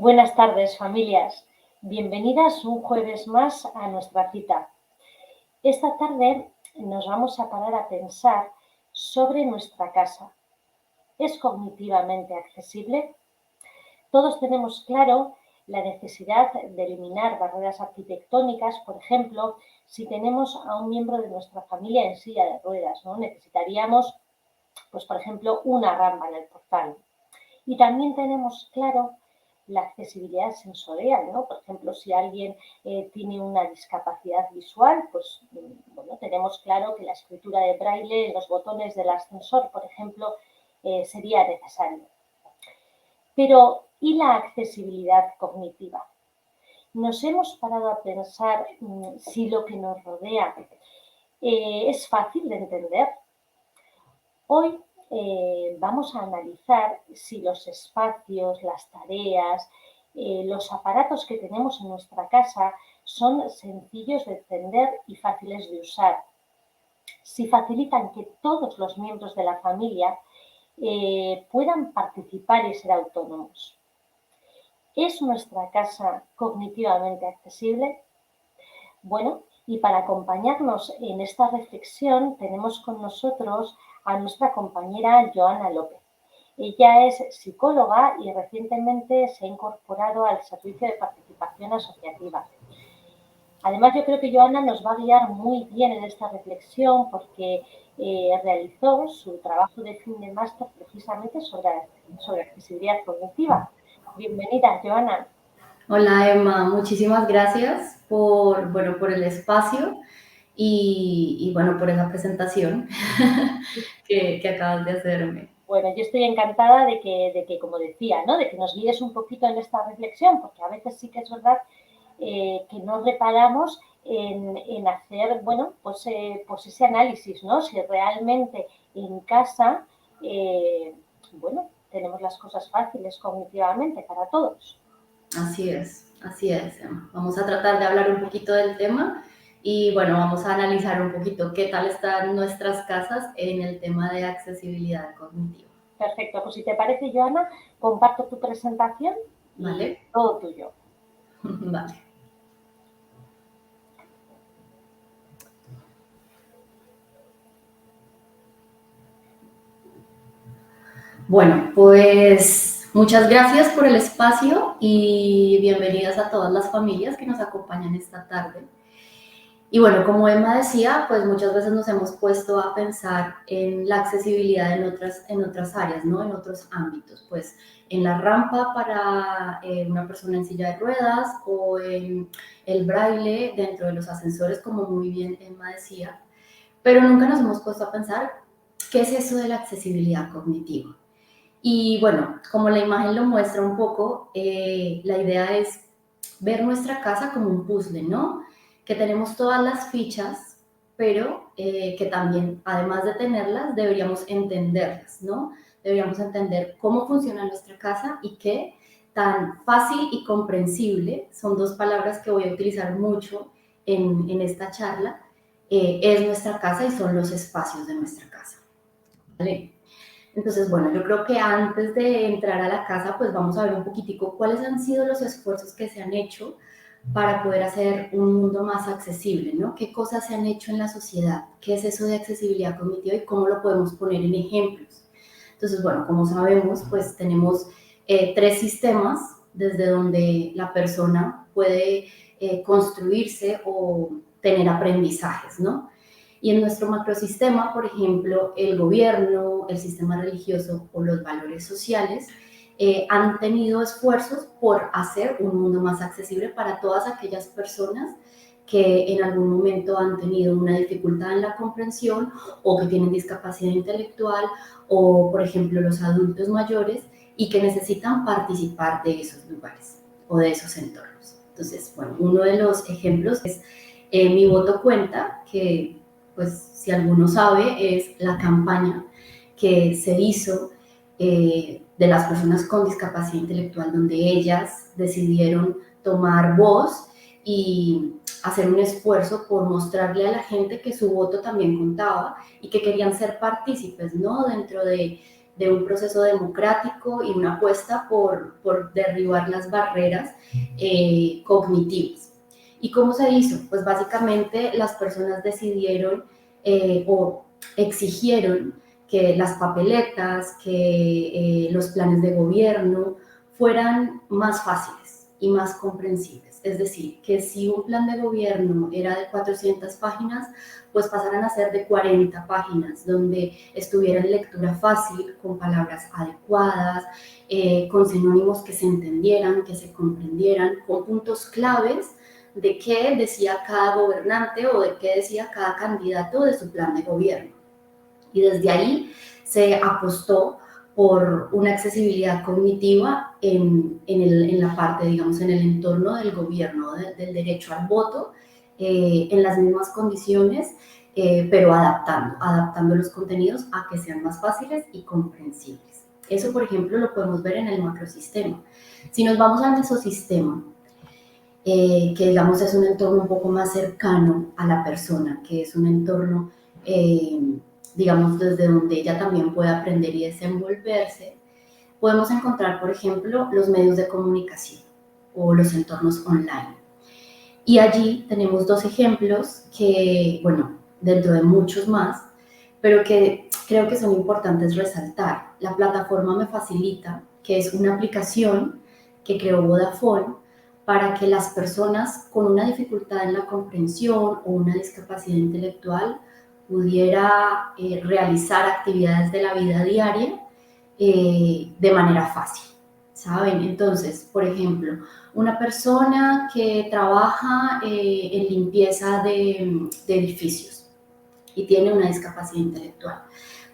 Buenas tardes, familias. Bienvenidas un jueves más a nuestra cita. Esta tarde nos vamos a parar a pensar sobre nuestra casa. ¿Es cognitivamente accesible? Todos tenemos claro la necesidad de eliminar barreras arquitectónicas, por ejemplo, si tenemos a un miembro de nuestra familia en silla de ruedas, ¿no? Necesitaríamos, pues, por ejemplo, una rampa en el portal. Y también tenemos claro la accesibilidad sensorial, ¿no? Por ejemplo, si alguien tiene una discapacidad visual, pues bueno, tenemos claro que la escritura de braille en los botones del ascensor, por ejemplo, sería necesario. Pero, ¿y la accesibilidad cognitiva? ¿Nos hemos parado a pensar si lo que nos rodea es fácil de entender? Hoy vamos a analizar si los espacios, las tareas, los aparatos que tenemos en nuestra casa son sencillos de entender y fáciles de usar. Si facilitan que todos los miembros de la familia puedan participar y ser autónomos. ¿Es nuestra casa cognitivamente accesible? Bueno, y para acompañarnos en esta reflexión tenemos con nosotros a nuestra compañera Joana López. Ella es psicóloga y recientemente se ha incorporado al Servicio de Participación Asociativa. Además, yo creo que Joana nos va a guiar muy bien en esta reflexión porque realizó su trabajo de fin de máster precisamente sobre accesibilidad cognitiva. Bienvenida, Joana. Hola Emma, muchísimas gracias por el espacio y por esa presentación que acabas de hacerme. Bueno, yo estoy encantada de que, como decía, ¿no? De que nos guíes un poquito en esta reflexión, porque a veces sí que es verdad que no reparamos en hacer, bueno, pues ese análisis, ¿no? Si realmente en casa, bueno, tenemos las cosas fáciles cognitivamente para todos. Así es, Emma. Vamos a tratar de hablar un poquito del tema y bueno, vamos a analizar un poquito qué tal están nuestras casas en el tema de accesibilidad cognitiva. Perfecto, pues si te parece, Joana, comparto tu presentación y ¿Vale? todo tuyo. Vale. Bueno, pues muchas gracias por el espacio y bienvenidas a todas las familias que nos acompañan esta tarde. Y bueno, como Emma decía, pues muchas veces nos hemos puesto a pensar en la accesibilidad en otras áreas, ¿no? En otros ámbitos, pues en la rampa para una persona en silla de ruedas o en el braille dentro de los ascensores, como muy bien Emma decía, pero nunca nos hemos puesto a pensar qué es eso de la accesibilidad cognitiva. Y bueno, como la imagen lo muestra un poco, la idea es ver nuestra casa como un puzzle, ¿no? Que tenemos todas las fichas, pero que también, además de tenerlas, deberíamos entenderlas, ¿no? Deberíamos entender cómo funciona nuestra casa y qué tan fácil y comprensible, son dos palabras que voy a utilizar mucho en esta charla, es nuestra casa y son los espacios de nuestra casa. ¿Vale? Entonces, bueno, yo creo que antes de entrar a la casa, pues vamos a ver un poquitico cuáles han sido los esfuerzos que se han hecho para poder hacer un mundo más accesible, ¿no? ¿Qué cosas se han hecho en la sociedad? ¿Qué es eso de accesibilidad cognitiva y cómo lo podemos poner en ejemplos? Entonces, bueno, como sabemos, pues tenemos tres sistemas desde donde la persona puede construirse o tener aprendizajes, ¿no? Y en nuestro macrosistema, por ejemplo, el gobierno, el sistema religioso o los valores sociales han tenido esfuerzos por hacer un mundo más accesible para todas aquellas personas que en algún momento han tenido una dificultad en la comprensión o que tienen discapacidad intelectual o, por ejemplo, los adultos mayores y que necesitan participar de esos lugares o de esos entornos. Entonces, bueno, uno de los ejemplos es Mi Voto Cuenta, que pues si alguno sabe, es la campaña que se hizo de las personas con discapacidad intelectual, donde ellas decidieron tomar voz y hacer un esfuerzo por mostrarle a la gente que su voto también contaba y que querían ser partícipes, ¿no? Dentro de de un proceso democrático y una apuesta por derribar las barreras cognitivas. ¿Y cómo se hizo? Pues básicamente las personas decidieron o exigieron que las papeletas, que los planes de gobierno fueran más fáciles y más comprensibles. Es decir, que si un plan de gobierno era de 400 páginas, pues pasaran a ser de 40 páginas, donde estuviera en lectura fácil, con palabras adecuadas, con sinónimos que se entendieran, que se comprendieran, con puntos claves de qué decía cada gobernante o de qué decía cada candidato de su plan de gobierno. Y desde ahí se apostó por una accesibilidad cognitiva en la parte, digamos, en el entorno del gobierno, del derecho al voto, en las mismas condiciones, pero adaptando los contenidos a que sean más fáciles y comprensibles. Eso, por ejemplo, lo podemos ver en el macrosistema. Si nos vamos al mesosistema, que digamos es un entorno un poco más cercano a la persona, que es un entorno, digamos, desde donde ella también puede aprender y desenvolverse, podemos encontrar, por ejemplo, los medios de comunicación o los entornos online. Y allí tenemos dos ejemplos que, bueno, dentro de muchos más, pero que creo que son importantes resaltar. La plataforma Me Facilita, que es una aplicación que creó Vodafone para que las personas con una dificultad en la comprensión o una discapacidad intelectual pudiera realizar actividades de la vida diaria de manera fácil, ¿saben? Entonces, por ejemplo, una persona que trabaja en limpieza de edificios y tiene una discapacidad intelectual,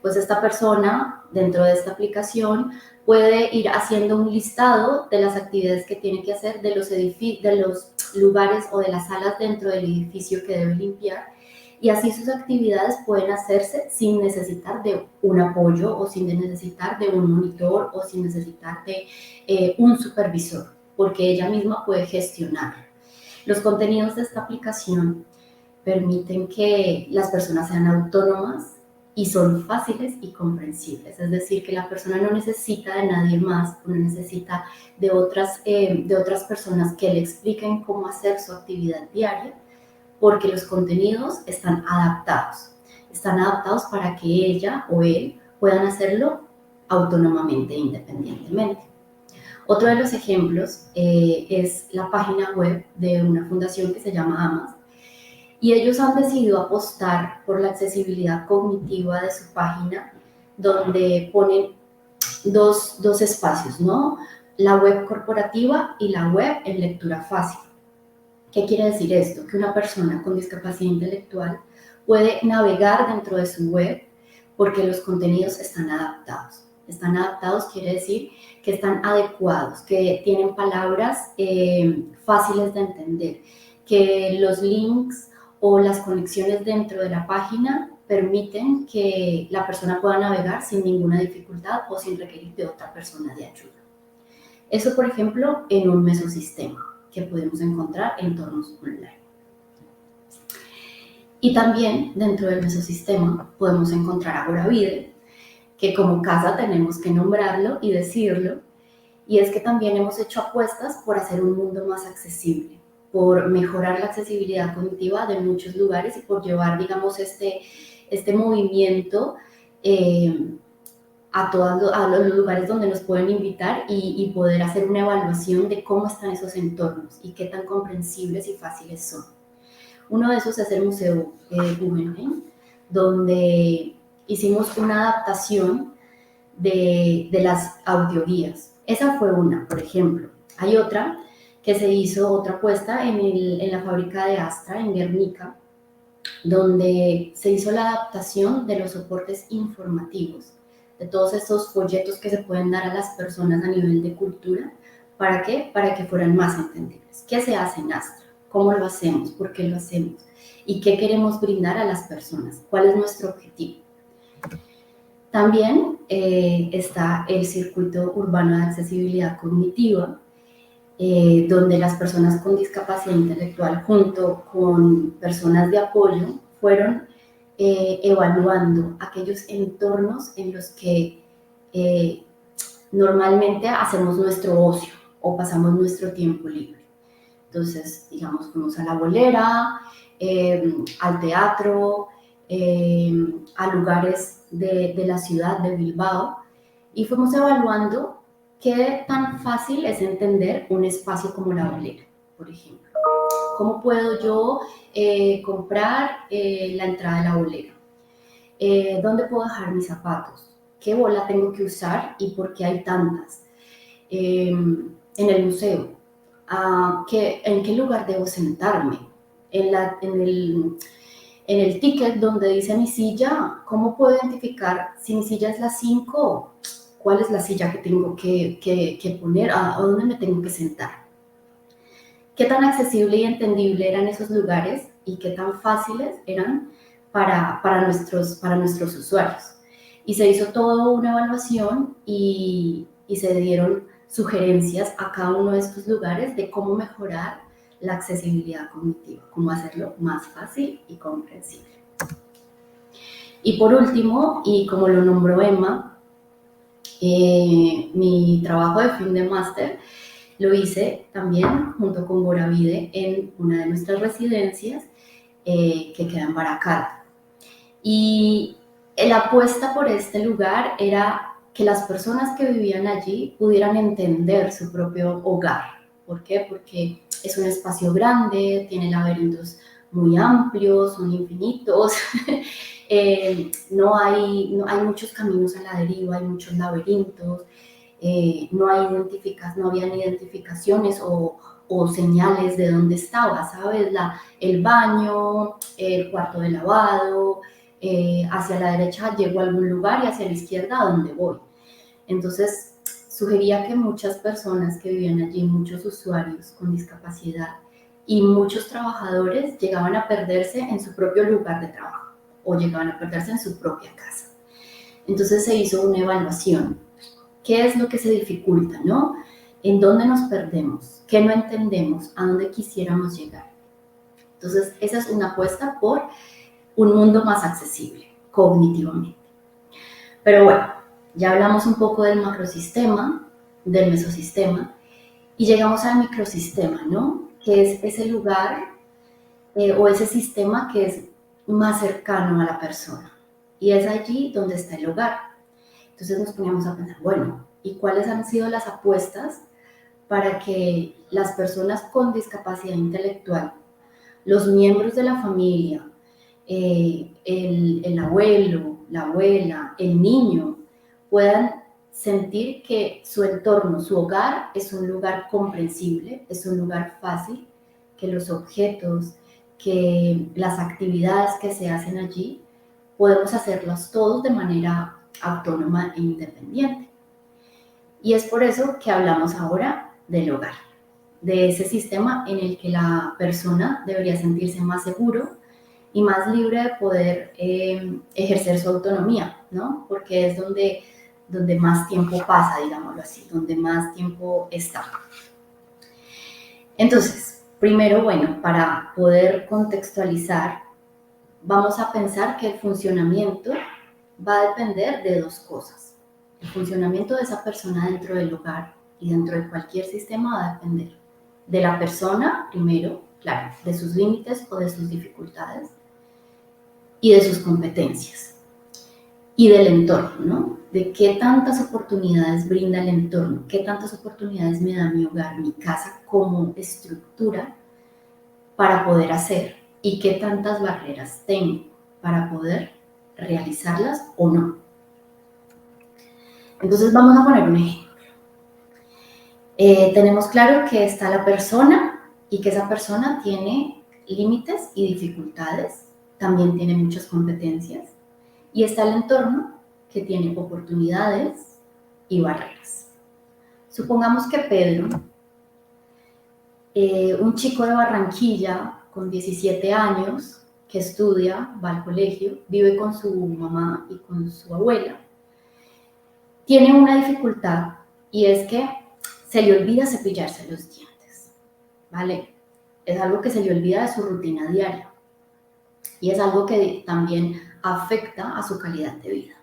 pues esta persona dentro de esta aplicación puede ir haciendo un listado de las actividades que tiene que hacer, de los lugares o de las salas dentro del edificio que debe limpiar, y así sus actividades pueden hacerse sin necesitar de un apoyo o sin necesitar de un monitor o sin necesitar de un supervisor, porque ella misma puede gestionar. Los contenidos de esta aplicación permiten que las personas sean autónomas y son fáciles y comprensibles, es decir, que la persona no necesita de nadie más, no necesita de otras personas que le expliquen cómo hacer su actividad diaria, porque los contenidos están adaptados para que ella o él puedan hacerlo autónomamente e independientemente. Otro de los ejemplos es la página web de una fundación que se llama AMAS, y ellos han decidido apostar por la accesibilidad cognitiva de su página, donde ponen dos espacios, ¿no? La web corporativa y la web en lectura fácil. ¿Qué quiere decir esto? Que una persona con discapacidad intelectual puede navegar dentro de su web porque los contenidos están adaptados. Están adaptados quiere decir que están adecuados, que tienen palabras fáciles de entender, que los links o las conexiones dentro de la página permiten que la persona pueda navegar sin ninguna dificultad o sin requerir de otra persona de ayuda. Eso, por ejemplo, en un mesosistema que podemos encontrar en entornos online. Y también dentro del mesosistema podemos encontrar Agoravide, que como casa tenemos que nombrarlo y decirlo, y es que también hemos hecho apuestas por hacer un mundo más accesible, por mejorar la accesibilidad cognitiva de muchos lugares y por llevar, digamos, este movimiento a los lugares donde nos pueden invitar y poder hacer una evaluación de cómo están esos entornos y qué tan comprensibles y fáciles son. Uno de esos es el Museo Guggenheim, donde hicimos una adaptación de las audioguías. Esa fue una, por ejemplo. Hay otra que se hizo, otra puesta en la fábrica de Astra, en Guernica, donde se hizo la adaptación de los soportes informativos, de todos esos folletos que se pueden dar a las personas a nivel de cultura. ¿Para qué? Para que fueran más entendibles. ¿Qué se hace en Astra? ¿Cómo lo hacemos? ¿Por qué lo hacemos? ¿Y qué queremos brindar a las personas? ¿Cuál es nuestro objetivo? También está el circuito urbano de accesibilidad cognitiva, donde las personas con discapacidad intelectual junto con personas de apoyo fueron evaluando aquellos entornos en los que eh, normalmente hacemos nuestro ocio o pasamos nuestro tiempo libre. Entonces, digamos, fuimos a la bolera, al teatro, a lugares de la ciudad de Bilbao, y fuimos evaluando qué tan fácil es entender un espacio como la bolera, por ejemplo. ¿Cómo puedo yo comprar la entrada de la bolera? ¿Dónde puedo dejar mis zapatos? ¿Qué bola tengo que usar y por qué hay tantas? En el museo, ¿en qué lugar debo sentarme? En el ticket donde dice mi silla, ¿cómo puedo identificar si mi silla es la 5? ¿Cuál es la silla que tengo que poner? ¿A dónde me tengo que sentar? ¿Qué tan accesible y entendible eran esos lugares y qué tan fáciles eran para nuestros usuarios? Y se hizo toda una evaluación y se dieron sugerencias a cada uno de estos lugares de cómo mejorar la accesibilidad cognitiva, cómo hacerlo más fácil y comprensible. Y por último, y como lo nombró Emma, mi trabajo de fin de máster lo hice también junto con Boravide en una de nuestras residencias que queda en Baracaldo. Y la apuesta por este lugar era que las personas que vivían allí pudieran entender su propio hogar. ¿Por qué? Porque es un espacio grande, tiene laberintos muy amplios, son infinitos, no hay muchos caminos a la deriva, hay muchos laberintos, no habían identificaciones o señales de dónde estaba, ¿sabes? El baño, el cuarto de lavado, hacia la derecha llego a algún lugar y hacia la izquierda a dónde voy. Entonces, sugería que muchas personas que vivían allí, muchos usuarios con discapacidad y muchos trabajadores llegaban a perderse en su propio lugar de trabajo o llegaban a perderse en su propia casa. Entonces se hizo una evaluación. ¿Qué es lo que se dificulta, no? ¿En dónde nos perdemos? ¿Qué no entendemos? ¿A dónde quisiéramos llegar? Entonces, esa es una apuesta por un mundo más accesible, cognitivamente. Pero bueno, ya hablamos un poco del macrosistema, del mesosistema, y llegamos al microsistema, ¿no? Que es ese lugar o ese sistema que es más cercano a la persona. Y es allí donde está el hogar. Entonces nos poníamos a pensar, bueno, ¿y cuáles han sido las apuestas para que las personas con discapacidad intelectual, los miembros de la familia, el abuelo, la abuela, el niño, puedan sentir que su entorno, su hogar, es un lugar comprensible, es un lugar fácil, que los objetos, que las actividades que se hacen allí, podemos hacerlas todos de manera autónoma e independiente? Y es por eso que hablamos ahora del hogar, de ese sistema en el que la persona debería sentirse más seguro y más libre de poder ejercer su autonomía, ¿no? Porque es donde más tiempo pasa, digámoslo así, donde más tiempo está. Entonces, primero, bueno, para poder contextualizar, vamos a pensar que el funcionamiento va a depender de dos cosas. El funcionamiento de esa persona dentro del hogar y dentro de cualquier sistema va a depender de la persona, primero, claro, de sus límites o de sus dificultades y de sus competencias y del entorno, ¿no? De qué tantas oportunidades brinda el entorno, qué tantas oportunidades me da mi hogar, mi casa como estructura para poder hacer y qué tantas barreras tengo para poder realizarlas o no. Entonces vamos a poner un ejemplo. Tenemos claro que está la persona y que esa persona tiene límites y dificultades, también tiene muchas competencias, y está el entorno que tiene oportunidades y barreras. Supongamos que Pedro, un chico de Barranquilla con 17 años, que estudia, va al colegio, vive con su mamá y con su abuela, tiene una dificultad y es que se le olvida cepillarse los dientes, ¿vale? Es algo que se le olvida de su rutina diaria y es algo que también afecta a su calidad de vida.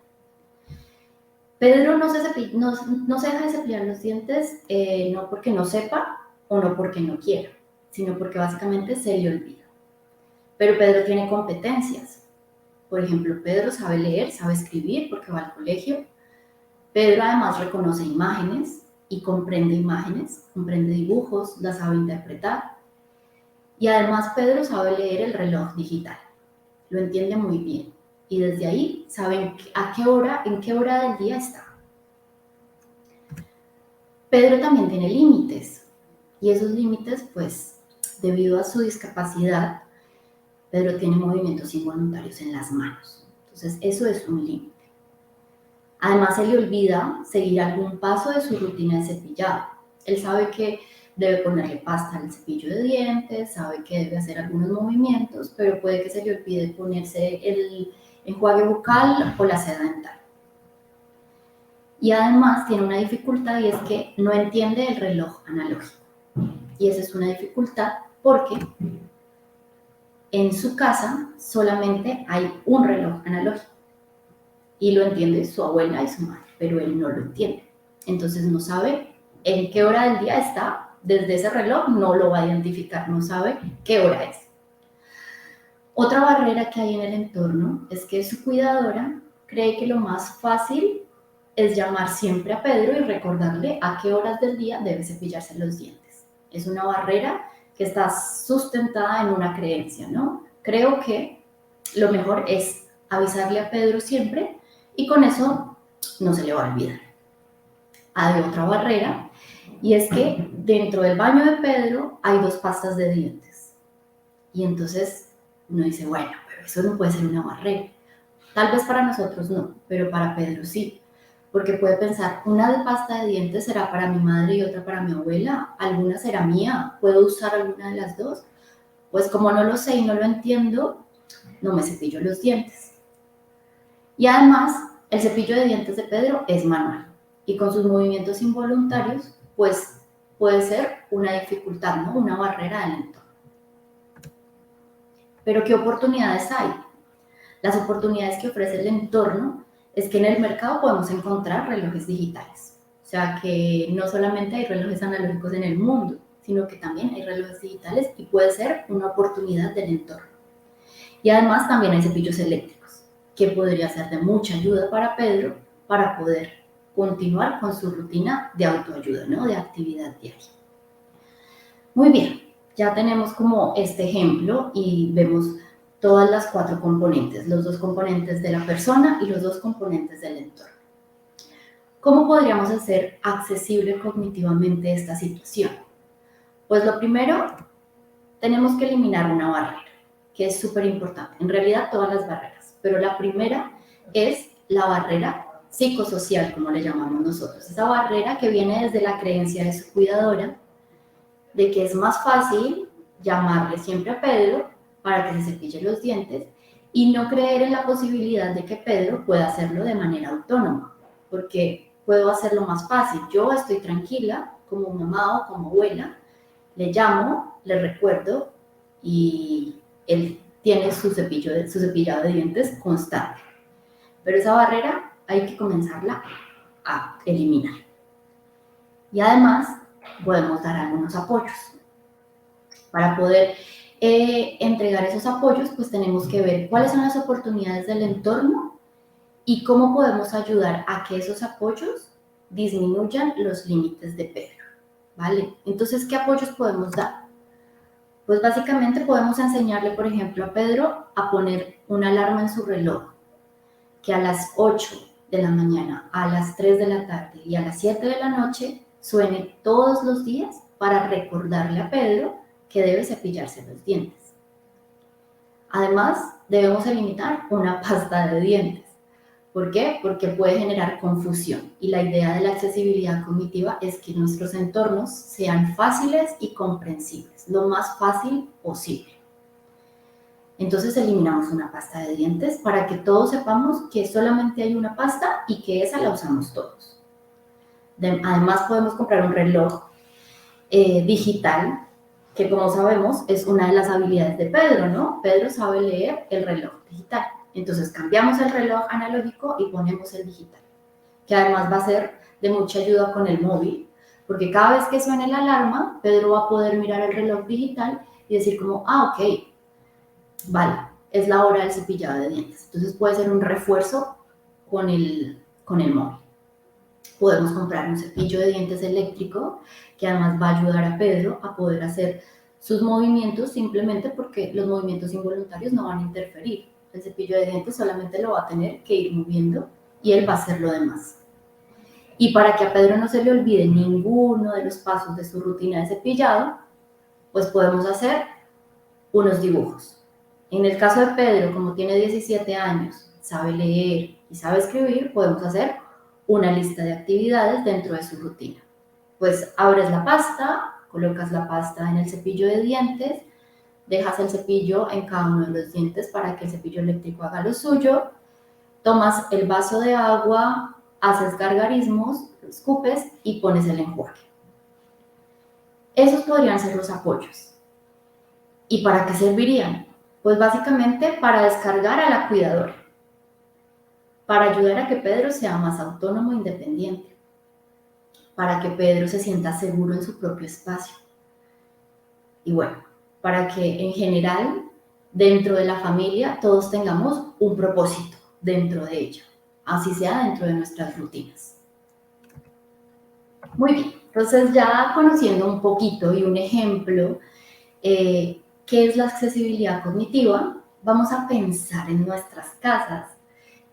Pedro no se deja de cepillar los dientes, no porque no sepa o no porque no quiera, sino porque básicamente se le olvida. Pero Pedro tiene competencias. Por ejemplo, Pedro sabe leer, sabe escribir porque va al colegio. Pedro además reconoce imágenes y comprende imágenes, comprende dibujos, las sabe interpretar. Y además Pedro sabe leer el reloj digital, lo entiende muy bien. Y desde ahí saben en qué hora del día está. Pedro también tiene límites. Y esos límites, pues, debido a su discapacidad, Pedro tiene movimientos involuntarios en las manos. Entonces, eso es un límite. Además, se le olvida seguir algún paso de su rutina de cepillado. Él sabe que debe ponerle pasta al cepillo de dientes, sabe que debe hacer algunos movimientos, pero puede que se le olvide ponerse el enjuague bucal o la seda dental. Y además tiene una dificultad y es que no entiende el reloj analógico. Y esa es una dificultad porque en su casa solamente hay un reloj analógico. Y lo entiende su abuela y su madre, pero él no lo entiende. Entonces no sabe en qué hora del día está. Desde ese reloj no lo va a identificar, no sabe qué hora es. Otra barrera que hay en el entorno es que su cuidadora cree que lo más fácil es llamar siempre a Pedro y recordarle a qué horas del día debe cepillarse los dientes. Es una barrera que está sustentada en una creencia, ¿no? Creo que lo mejor es avisarle a Pedro siempre y con eso no se le va a olvidar. Hay otra barrera y es que dentro del baño de Pedro hay 2 pastas de dientes. Y entonces uno dice, bueno, pero eso no puede ser una barrera. Tal vez para nosotros no, pero para Pedro sí. Porque puede pensar, una pasta de dientes será para mi madre y otra para mi abuela, alguna será mía, ¿puedo usar alguna de las 2? Pues como no lo sé y no lo entiendo, no me cepillo los dientes. Y además, el cepillo de dientes de Pedro es manual y con sus movimientos involuntarios, pues puede ser una dificultad, ¿no? Una barrera del entorno. Pero ¿qué oportunidades hay? Las oportunidades que ofrece el entorno es que en el mercado podemos encontrar relojes digitales. O sea que no solamente hay relojes analógicos en el mundo, sino que también hay relojes digitales y puede ser una oportunidad del entorno. Y además también hay cepillos eléctricos, que podría ser de mucha ayuda para Pedro para poder continuar con su rutina de autoayuda, ¿no? De actividad diaria. Muy bien, ya tenemos como este ejemplo y vemos todas las 4 componentes, los 2 componentes de la persona y los 2 componentes del entorno. ¿Cómo podríamos hacer accesible cognitivamente esta situación? Pues lo primero, tenemos que eliminar una barrera, que es súper importante. En realidad todas las barreras, pero la primera es la barrera psicosocial, como le llamamos nosotros. Esa barrera que viene desde la creencia de su cuidadora, de que es más fácil llamarle siempre a Pedro para que se cepille los dientes y no creer en la posibilidad de que Pedro pueda hacerlo de manera autónoma, porque puedo hacerlo más fácil. Yo estoy tranquila como mamá o como abuela, le llamo, le recuerdo y él tiene su cepillado de dientes constante. Pero esa barrera hay que comenzarla a eliminar. Y además podemos dar algunos apoyos. Para poder entregar esos apoyos, pues tenemos que ver cuáles son las oportunidades del entorno y cómo podemos ayudar a que esos apoyos disminuyan los límites de Pedro, ¿vale? Entonces, ¿qué apoyos podemos dar? Pues básicamente podemos enseñarle, por ejemplo, a Pedro a poner una alarma en su reloj, que a las 8 de la mañana, a las 3 de la tarde y a las 7 de la noche suene todos los días para recordarle a Pedro que debe cepillarse los dientes. Además, debemos eliminar una pasta de dientes. ¿Por qué? Porque puede generar confusión y la idea de la accesibilidad cognitiva es que nuestros entornos sean fáciles y comprensibles, lo más fácil posible. Entonces eliminamos una pasta de dientes para que todos sepamos que solamente hay una pasta y que esa la usamos todos. Además podemos comprar un reloj digital, que como sabemos es una de las habilidades de Pedro, ¿no? Pedro sabe leer el reloj digital. Entonces cambiamos el reloj analógico y ponemos el digital, que además va a ser de mucha ayuda con el móvil, porque cada vez que suene la alarma, Pedro va a poder mirar el reloj digital y decir como, ah, ok, vale, es la hora del cepillado de dientes. Entonces puede ser un refuerzo con el móvil. Podemos comprar un cepillo de dientes eléctrico que además va a ayudar a Pedro a poder hacer sus movimientos simplemente porque los movimientos involuntarios no van a interferir. El cepillo de dientes solamente lo va a tener que ir moviendo y él va a hacer lo demás. Y para que a Pedro no se le olvide ninguno de los pasos de su rutina de cepillado, pues podemos hacer unos dibujos. En el caso de Pedro, como tiene 17 años, sabe leer y sabe escribir, podemos hacer una lista de actividades dentro de su rutina. Pues abres la pasta, colocas la pasta en el cepillo de dientes, dejas el cepillo en cada uno de los dientes para que el cepillo eléctrico haga lo suyo, tomas el vaso de agua, haces gargarismos, lo escupes y pones el enjuague. Esos podrían ser los apoyos. ¿Y para qué servirían? Pues básicamente para descargar a la cuidadora, para ayudar a que Pedro sea más autónomo e independiente, para que Pedro se sienta seguro en su propio espacio. Y bueno, para que en general, dentro de la familia, todos tengamos un propósito dentro de ella, así sea dentro de nuestras rutinas. Muy bien, entonces ya conociendo un poquito y un ejemplo, ¿qué es la accesibilidad cognitiva? Vamos a pensar en nuestras casas.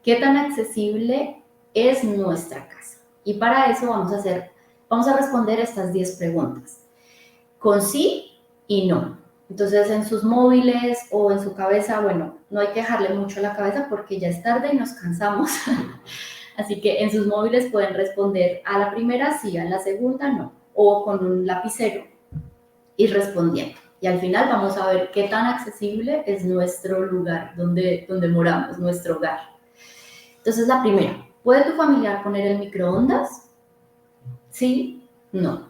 ¿Qué tan accesible es nuestra casa? Y para eso vamos a responder estas 10 preguntas, con sí y no. Entonces, en sus móviles o en su cabeza, bueno, no hay que dejarle mucho a la cabeza porque ya es tarde y nos cansamos. Así que en sus móviles pueden responder a la primera sí, a la segunda no, o con un lapicero ir respondiendo. Y al final vamos a ver qué tan accesible es nuestro lugar donde moramos, nuestro hogar. Entonces, la primera, ¿puede tu familiar poner el microondas? Sí, no.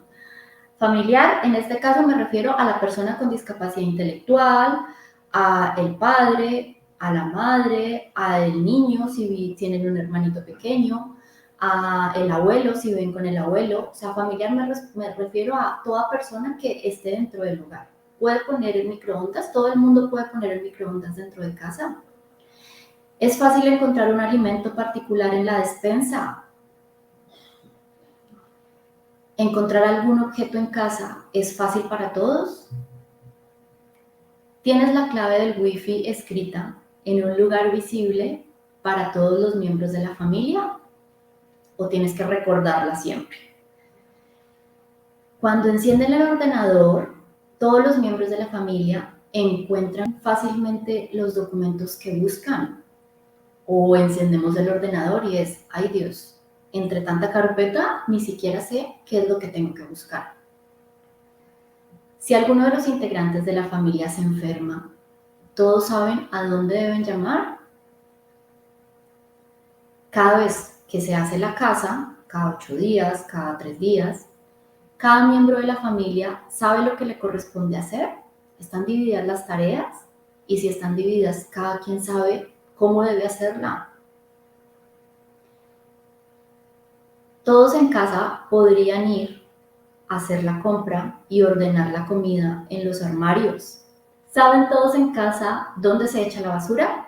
Familiar, en este caso me refiero a la persona con discapacidad intelectual, a el padre, a la madre, al niño si tienen un hermanito pequeño, a el abuelo si ven con el abuelo. O sea, familiar me refiero a toda persona que esté dentro del hogar. ¿Puede poner el microondas? ¿Todo el mundo puede poner el microondas dentro de casa? ¿Es fácil encontrar un alimento particular en la despensa? ¿Encontrar algún objeto en casa es fácil para todos? ¿Tienes la clave del Wi-Fi escrita en un lugar visible para todos los miembros de la familia? ¿O tienes que recordarla siempre? Cuando encienden el ordenador, todos los miembros de la familia encuentran fácilmente los documentos que buscan. O encendemos el ordenador y es, ay Dios, entre tanta carpeta ni siquiera sé qué es lo que tengo que buscar. Si alguno de los integrantes de la familia se enferma, ¿todos saben a dónde deben llamar? Cada vez que se hace la casa, cada 8 días, cada 3 días, cada miembro de la familia sabe lo que le corresponde hacer. ¿Están divididas las tareas? Y si están divididas, cada quien sabe cómo debe hacerla. Todos en casa podrían ir a hacer la compra y ordenar la comida en los armarios. ¿Saben todos en casa dónde se echa la basura?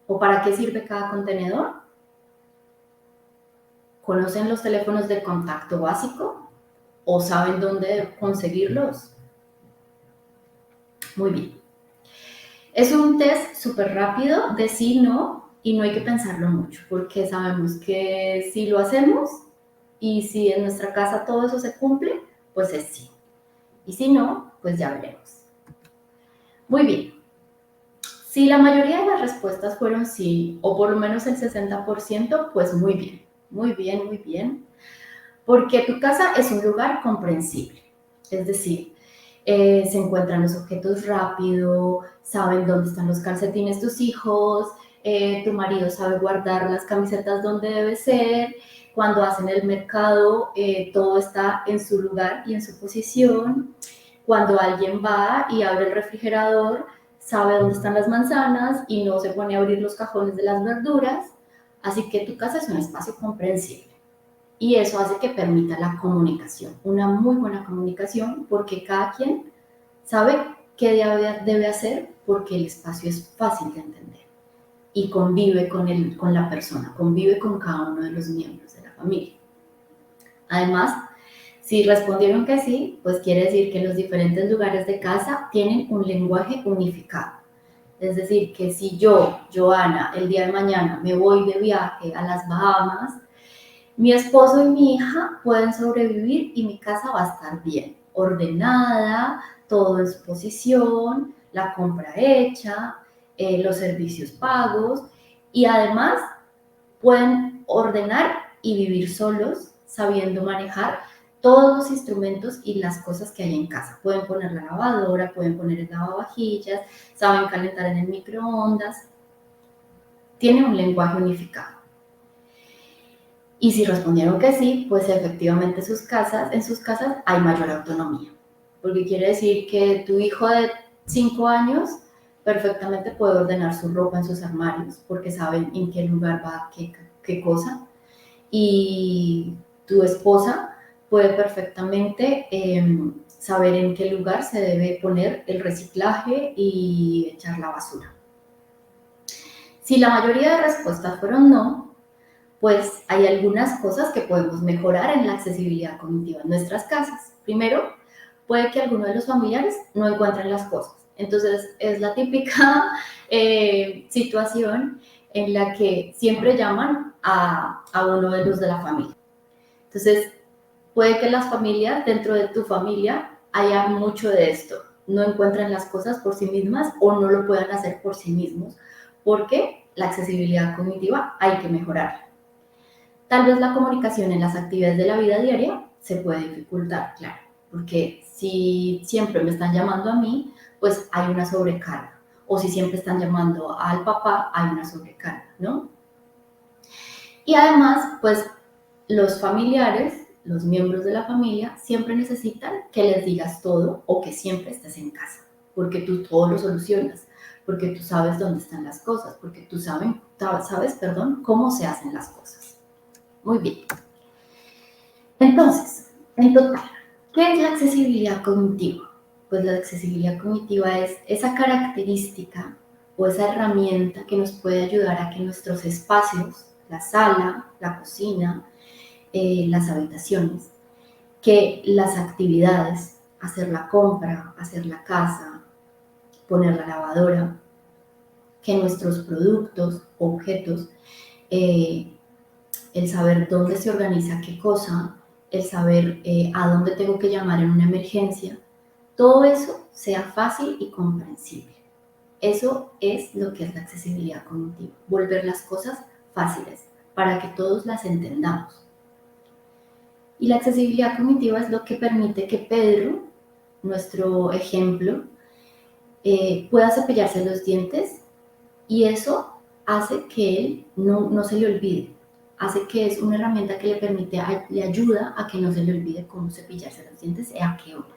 ¿O para qué sirve cada contenedor? ¿Conocen los teléfonos de contacto básico? ¿O saben dónde conseguirlos? Muy bien. Es un test súper rápido de sí, no, y no hay que pensarlo mucho, porque sabemos que si lo hacemos y si en nuestra casa todo eso se cumple, pues es sí. Y si no, pues ya veremos. Muy bien. Si la mayoría de las respuestas fueron sí, o por lo menos el 60%, pues muy bien, muy bien, muy bien. Porque tu casa es un lugar comprensible. Es decir, se encuentran los objetos rápido, saben dónde están los calcetines tus hijos, tu marido sabe guardar las camisetas donde debe ser, cuando hacen el mercado todo está en su lugar y en su posición, cuando alguien va y abre el refrigerador, sabe dónde están las manzanas y no se pone a abrir los cajones de las verduras, así que tu casa es un espacio comprensible. Y eso hace que permita la comunicación, una muy buena comunicación, porque cada quien sabe qué debe hacer, porque el espacio es fácil de entender y convive con la persona, convive con cada uno de los miembros de la familia. Además, si respondieron que sí, pues quiere decir que los diferentes lugares de casa tienen un lenguaje unificado. Es decir, que si yo, Joana, el día de mañana me voy de viaje a las Bahamas, mi esposo y mi hija pueden sobrevivir y mi casa va a estar bien, ordenada, todo en su posición, la compra hecha, los servicios pagos, y además pueden ordenar y vivir solos sabiendo manejar todos los instrumentos y las cosas que hay en casa. Pueden poner la lavadora, pueden poner el lavavajillas, saben calentar en el microondas. Tiene un lenguaje unificado. Y si respondieron que sí, pues efectivamente en sus casas hay mayor autonomía. Porque quiere decir que tu hijo de 5 años perfectamente puede ordenar su ropa en sus armarios, porque saben en qué lugar va qué cosa. Y tu esposa puede perfectamente saber en qué lugar se debe poner el reciclaje y echar la basura. Si la mayoría de respuestas fueron no, pues hay algunas cosas que podemos mejorar en la accesibilidad cognitiva en nuestras casas. Primero, puede que alguno de los familiares no encuentren las cosas. Entonces, es la típica situación en la que siempre llaman a uno de los de la familia. Entonces, puede que las familias, dentro de tu familia, haya mucho de esto. No encuentran las cosas por sí mismas o no lo puedan hacer por sí mismos, porque la accesibilidad cognitiva hay que mejorarla. Tal vez la comunicación en las actividades de la vida diaria se puede dificultar, claro, porque si siempre me están llamando a mí, pues hay una sobrecarga. O si siempre están llamando al papá, hay una sobrecarga, ¿no? Y además, pues los familiares, los miembros de la familia, siempre necesitan que les digas todo o que siempre estés en casa, porque tú todo lo solucionas, porque tú sabes dónde están las cosas, porque tú sabes, cómo se hacen las cosas. Muy bien. Entonces, en total, ¿qué es la accesibilidad cognitiva? Pues la accesibilidad cognitiva es esa característica o esa herramienta que nos puede ayudar a que nuestros espacios, la sala, la cocina, las habitaciones, que las actividades, hacer la compra, hacer la casa, poner la lavadora, que nuestros productos, objetos, el saber dónde se organiza qué cosa, el saber a dónde tengo que llamar en una emergencia, todo eso sea fácil y comprensible. Eso es lo que es la accesibilidad cognitiva, volver las cosas fáciles para que todos las entendamos. Y la accesibilidad cognitiva es lo que permite que Pedro, nuestro ejemplo, pueda cepillarse los dientes, y eso hace que él no se le olvide. Hace que es una herramienta que le ayuda a que no se le olvide cómo cepillarse los dientes y a qué hora.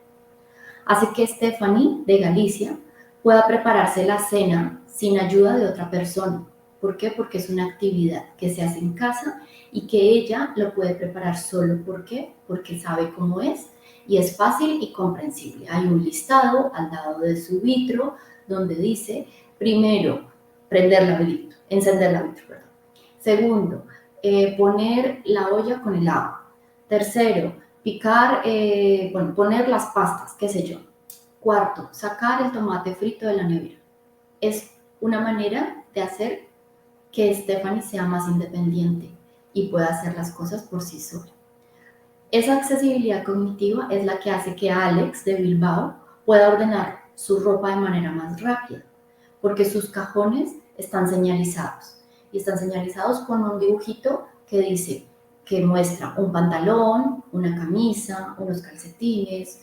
Hace que Stephanie, de Galicia, pueda prepararse la cena sin ayuda de otra persona. ¿Por qué? Porque es una actividad que se hace en casa y que ella lo puede preparar solo. ¿Por qué? Porque sabe cómo es y es fácil y comprensible. Hay un listado al lado de su vitro donde dice, primero, encender la vitro, perdón. Segundo, poner la olla con el agua. Tercero, poner las pastas, qué sé yo. Cuarto, sacar el tomate frito de la nevera. Es una manera de hacer que Stephanie sea más independiente y pueda hacer las cosas por sí sola. Esa accesibilidad cognitiva es la que hace que Alex de Bilbao pueda ordenar su ropa de manera más rápida, porque sus cajones están señalizados y están señalizados con un dibujito que muestra un pantalón, una camisa, unos calcetines,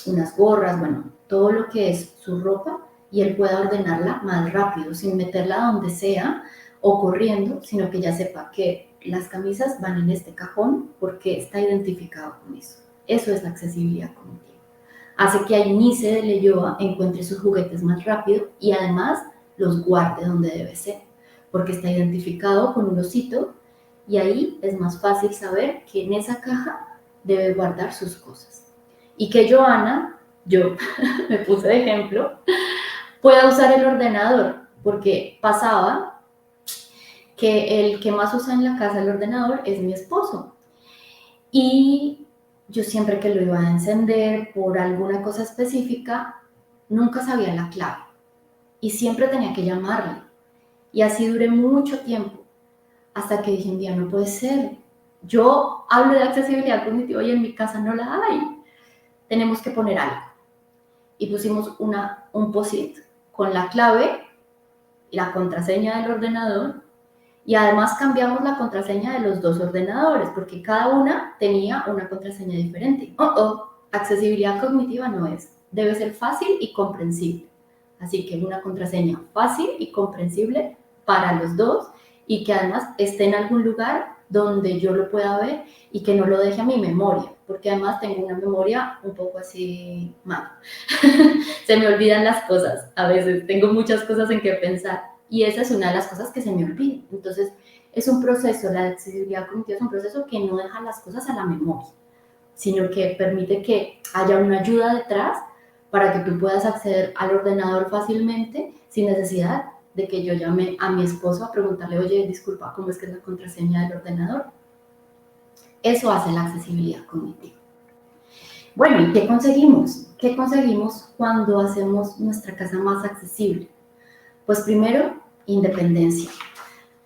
unas gorras, bueno, todo lo que es su ropa, y él pueda ordenarla más rápido, sin meterla donde sea o corriendo, sino que ya sepa que las camisas van en este cajón porque está identificado con eso. Eso es la accesibilidad cognitiva. Hace que Ainice de Leyoa encuentre sus juguetes más rápido y además los guarde donde debe ser, porque está identificado con un osito y ahí es más fácil saber que en esa caja debe guardar sus cosas. Y que Joana, yo me puse de ejemplo, pueda usar el ordenador, porque pasaba que el que más usa en la casa el ordenador es mi esposo. Y yo siempre que lo iba a encender por alguna cosa específica, nunca sabía la clave. Y siempre tenía que llamarle. Y así duré mucho tiempo, hasta que dije un día, no puede ser. Yo hablo de accesibilidad cognitiva y en mi casa no la hay. Tenemos que poner algo. Y pusimos un post-it con la clave y la contraseña del ordenador. Y además cambiamos la contraseña de los dos ordenadores, porque cada una tenía una contraseña diferente. Accesibilidad cognitiva no es. Debe ser fácil y comprensible. Así que una contraseña fácil y comprensible para los dos y que además esté en algún lugar donde yo lo pueda ver y que no lo deje a mi memoria, porque además tengo una memoria un poco así mala. Se me olvidan las cosas, a veces tengo muchas cosas en que pensar y esa es una de las cosas que se me olvida. Entonces es un proceso, la accesibilidad cognitiva es un proceso que no deja las cosas a la memoria, sino que permite que haya una ayuda detrás para que tú puedas acceder al ordenador fácilmente sin necesidad de que yo llame a mi esposo a preguntarle, oye, disculpa, ¿cómo es que es la contraseña del ordenador? Eso hace la accesibilidad cognitiva. Bueno, ¿y qué conseguimos? ¿Qué conseguimos cuando hacemos nuestra casa más accesible? Pues primero, independencia.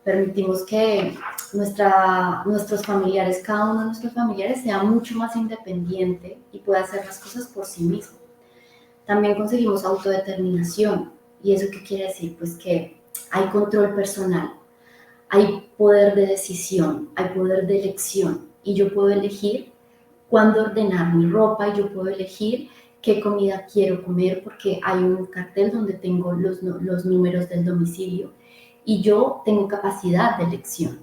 Permitimos que nuestros familiares, cada uno de nuestros familiares sea mucho más independiente y pueda hacer las cosas por sí mismo. También conseguimos autodeterminación. ¿Y eso qué quiere decir? Pues que hay control personal, hay poder de decisión, hay poder de elección y yo puedo elegir cuándo ordenar mi ropa y yo puedo elegir qué comida quiero comer porque hay un cartel donde tengo los números del domicilio y yo tengo capacidad de elección.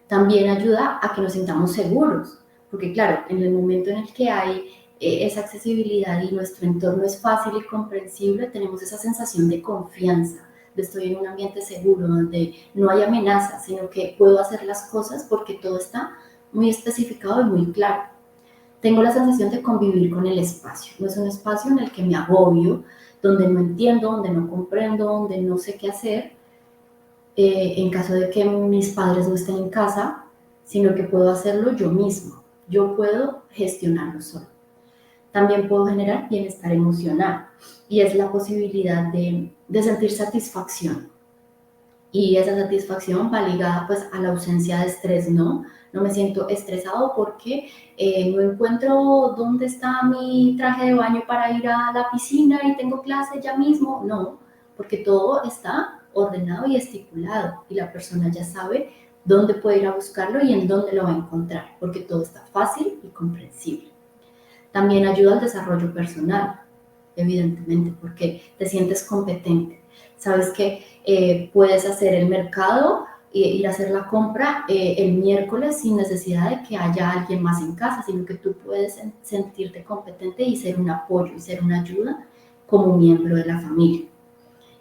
También ayuda a que nos sintamos seguros, porque claro, en el momento en el que hay esa accesibilidad y nuestro entorno es fácil y comprensible, tenemos esa sensación de confianza, de estoy en un ambiente seguro, donde no hay amenazas, sino que puedo hacer las cosas porque todo está muy especificado y muy claro. Tengo la sensación de convivir con el espacio, no es un espacio en el que me agobio, donde no entiendo, donde no comprendo, donde no sé qué hacer, en caso de que mis padres no estén en casa, sino que puedo hacerlo yo mismo, yo puedo gestionarlo solo. También puedo generar bienestar emocional y es la posibilidad de sentir satisfacción. Y esa satisfacción va ligada pues a la ausencia de estrés, ¿no? No me siento estresado porque no encuentro dónde está mi traje de baño para ir a la piscina y tengo clase ya mismo. No, porque todo está ordenado y estipulado y la persona ya sabe dónde puede ir a buscarlo y en dónde lo va a encontrar, porque todo está fácil y comprensible. También ayuda al desarrollo personal, evidentemente, porque te sientes competente. Sabes que puedes hacer el mercado, ir a hacer la compra el miércoles sin necesidad de que haya alguien más en casa, sino que tú puedes sentirte competente y ser un apoyo y ser una ayuda como miembro de la familia.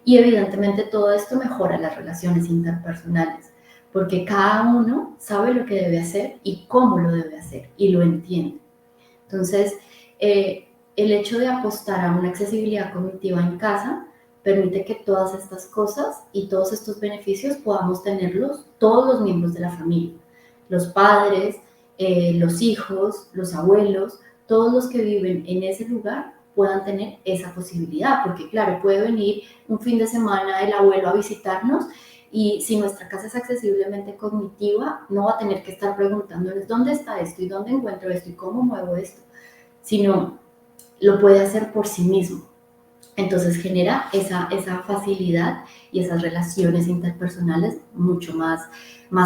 Y evidentemente todo esto mejora las relaciones interpersonales, porque cada uno sabe lo que debe hacer y cómo lo debe hacer y lo entiende. Entonces, el hecho de apostar a una accesibilidad cognitiva en casa permite que todas estas cosas y todos estos beneficios podamos tenerlos todos los miembros de la familia, los padres, los hijos, los abuelos, todos los que viven en ese lugar puedan tener esa posibilidad, porque claro, puede venir un fin de semana el abuelo a visitarnos y si nuestra casa es accesiblemente cognitiva, no va a tener que estar preguntándoles dónde está esto y dónde encuentro esto y cómo muevo esto, sino lo puede hacer por sí mismo. Entonces genera esa facilidad y esas relaciones interpersonales mucho más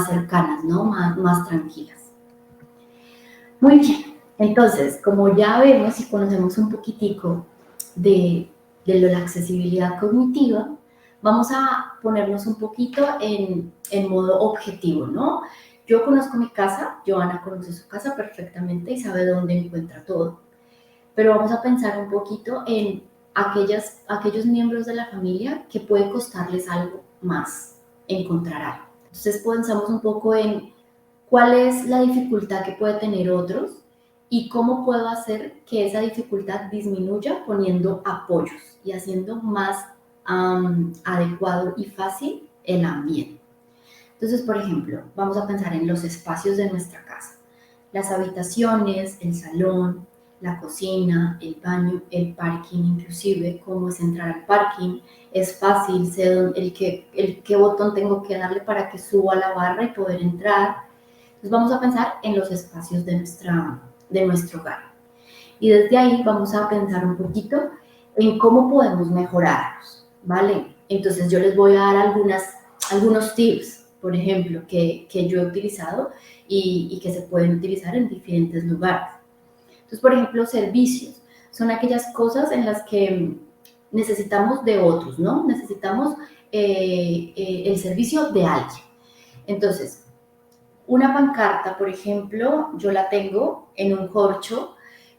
cercanas, ¿no? Más tranquilas. Muy bien, entonces, como ya vemos y conocemos un poquitico de la accesibilidad cognitiva, vamos a ponernos un poquito en modo objetivo, ¿no? Yo conozco mi casa, Joana conoce su casa perfectamente y sabe dónde encuentra todo. Pero vamos a pensar un poquito en aquellos miembros de la familia que puede costarles algo más encontrar algo. Entonces pensamos un poco en cuál es la dificultad que puede tener otros y cómo puedo hacer que esa dificultad disminuya poniendo apoyos y haciendo más adecuado y fácil el ambiente. Entonces, por ejemplo, vamos a pensar en los espacios de nuestra casa. Las habitaciones, el salón, la cocina, el baño, el parking, inclusive cómo es entrar al parking. Es fácil, sé qué botón tengo que darle para que suba a la barra y poder entrar. Entonces vamos a pensar en los espacios de nuestro hogar. Y desde ahí vamos a pensar un poquito en cómo podemos mejorarlos, ¿vale? Entonces yo les voy a dar algunos tips, por ejemplo, que yo he utilizado y que se pueden utilizar en diferentes lugares. Entonces, por ejemplo, servicios son aquellas cosas en las que necesitamos de otros, ¿no? Necesitamos el servicio de alguien. Entonces, una pancarta, por ejemplo, yo la tengo en un corcho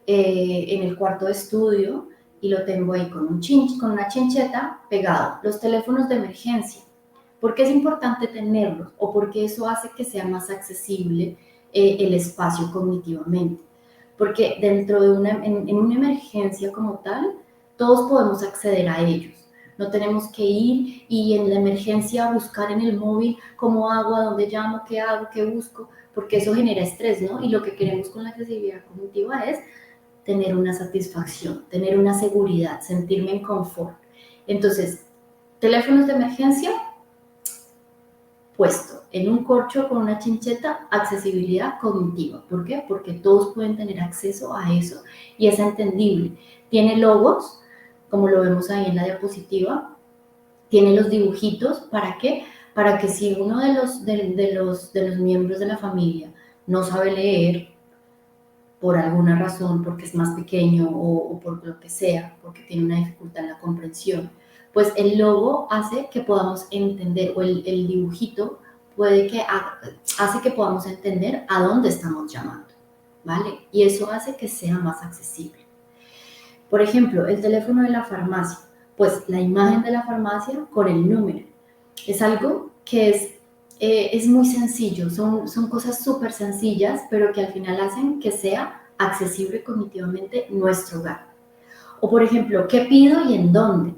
en el cuarto de estudio y lo tengo ahí con una chincheta pegado. Los teléfonos de emergencia. ¿Por qué es importante tenerlos? O porque eso hace que sea más accesible el espacio cognitivamente. Porque dentro de en una emergencia como tal, todos podemos acceder a ellos. No tenemos que ir y en la emergencia buscar en el móvil cómo hago, a dónde llamo, qué hago, qué busco, porque eso genera estrés, ¿no? Y lo que queremos con la accesibilidad cognitiva es tener una satisfacción, tener una seguridad, sentirme en confort. Entonces, teléfonos de emergencia, puesto en un corcho con una chincheta, accesibilidad cognitiva. ¿Por qué? Porque todos pueden tener acceso a eso y es entendible. Tiene logos, como lo vemos ahí en la diapositiva, tiene los dibujitos, ¿para qué? Para que si uno de los miembros de la familia no sabe leer, por alguna razón, porque es más pequeño o por lo que sea, porque tiene una dificultad en la comprensión, pues el logo hace que podamos entender, o el dibujito hace que podamos entender a dónde estamos llamando, ¿vale? Y eso hace que sea más accesible. Por ejemplo, el teléfono de la farmacia, pues la imagen de la farmacia con el número. Es algo que es muy sencillo, son cosas súper sencillas, pero que al final hacen que sea accesible cognitivamente nuestro hogar. O por ejemplo, ¿qué pido y en dónde?